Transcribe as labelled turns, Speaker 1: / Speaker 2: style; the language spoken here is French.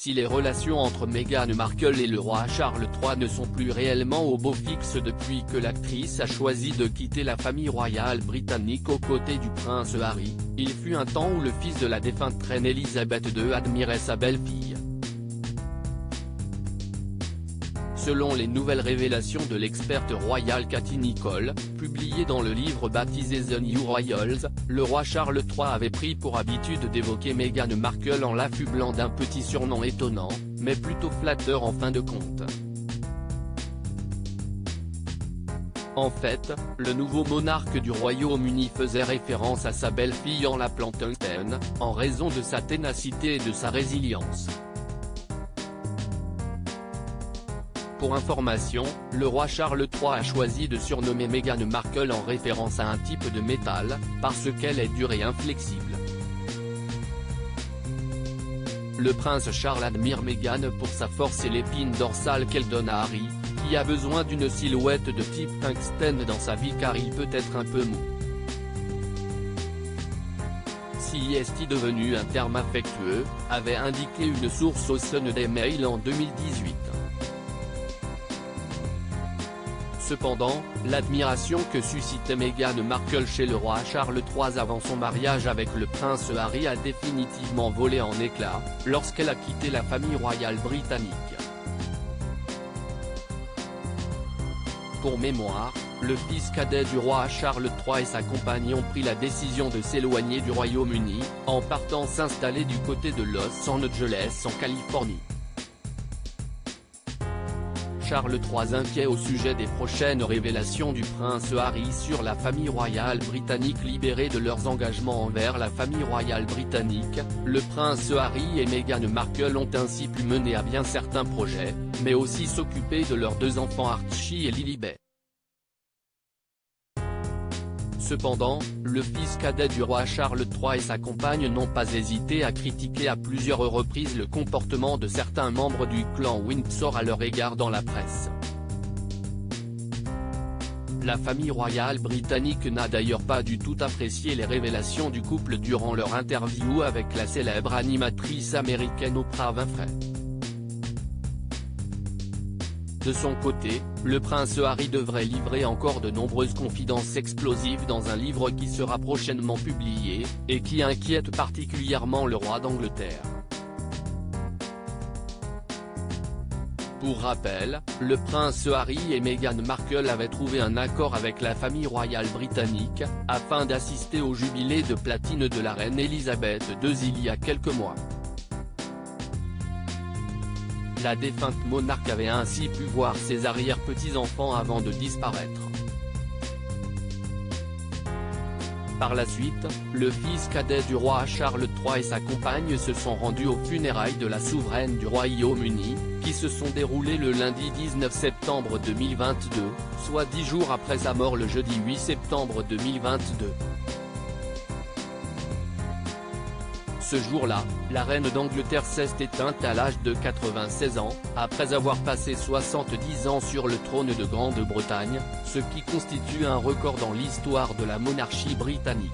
Speaker 1: Si les relations entre Meghan Markle et le roi Charles III ne sont plus réellement au beau fixe depuis que l'actrice a choisi de quitter la famille royale britannique aux côtés du prince Harry, il fut un temps où le fils de la défunte reine Elisabeth II admirait sa belle-fille. Selon les nouvelles révélations de l'experte royale Katie Nicholl, publiées dans le livre baptisé The New Royals, le roi Charles III avait pris pour habitude d'évoquer Meghan Markle en l'affublant d'un petit surnom étonnant, mais plutôt flatteur en fin de compte. En fait, le nouveau monarque du Royaume-Uni faisait référence à sa belle-fille en l'appelant Tungsten, en raison de sa ténacité et de sa résilience. Pour information, le roi Charles III a choisi de surnommer Meghan Markle en référence à un type de métal, parce qu'elle est dure et inflexible. Le prince Charles admire Meghan pour sa force et l'épine dorsale qu'elle donne à Harry, qui a besoin d'une silhouette de type tungstène dans sa vie car il peut être un peu mou. Si est devenu un terme affectueux, avait indiqué une source au Sunday Mail en 2018. Cependant, l'admiration que suscitait Meghan Markle chez le roi Charles III avant son mariage avec le prince Harry a définitivement volé en éclats, lorsqu'elle a quitté la famille royale britannique. Pour mémoire, le fils cadet du roi Charles III et sa compagne ont pris la décision de s'éloigner du Royaume-Uni, en partant s'installer du côté de Los Angeles en Californie. Charles III inquiet au sujet des prochaines révélations du prince Harry sur la famille royale britannique libérée de leurs engagements envers la famille royale britannique, le prince Harry et Meghan Markle ont ainsi pu mener à bien certains projets, mais aussi s'occuper de leurs deux enfants Archie et Lilibet. Cependant, le fils cadet du roi Charles III et sa compagne n'ont pas hésité à critiquer à plusieurs reprises le comportement de certains membres du clan Windsor à leur égard dans la presse. La famille royale britannique n'a d'ailleurs pas du tout apprécié les révélations du couple durant leur interview avec la célèbre animatrice américaine Oprah Winfrey. De son côté, le prince Harry devrait livrer encore de nombreuses confidences explosives dans un livre qui sera prochainement publié, et qui inquiète particulièrement le roi d'Angleterre. Pour rappel, le prince Harry et Meghan Markle avaient trouvé un accord avec la famille royale britannique, afin d'assister au jubilé de platine de la reine Elisabeth II il y a quelques mois. La défunte monarque avait ainsi pu voir ses arrière-petits-enfants avant de disparaître. Par la suite, le fils cadet du roi Charles III et sa compagne se sont rendus aux funérailles de la souveraine du Royaume-Uni, qui se sont déroulées le lundi 19 septembre 2022, soit 10 jours après sa mort le jeudi 8 septembre 2022. Ce jour-là, la reine d'Angleterre s'est éteinte à l'âge de 96 ans, après avoir passé 70 ans sur le trône de Grande-Bretagne, ce qui constitue un record dans l'histoire de la monarchie britannique.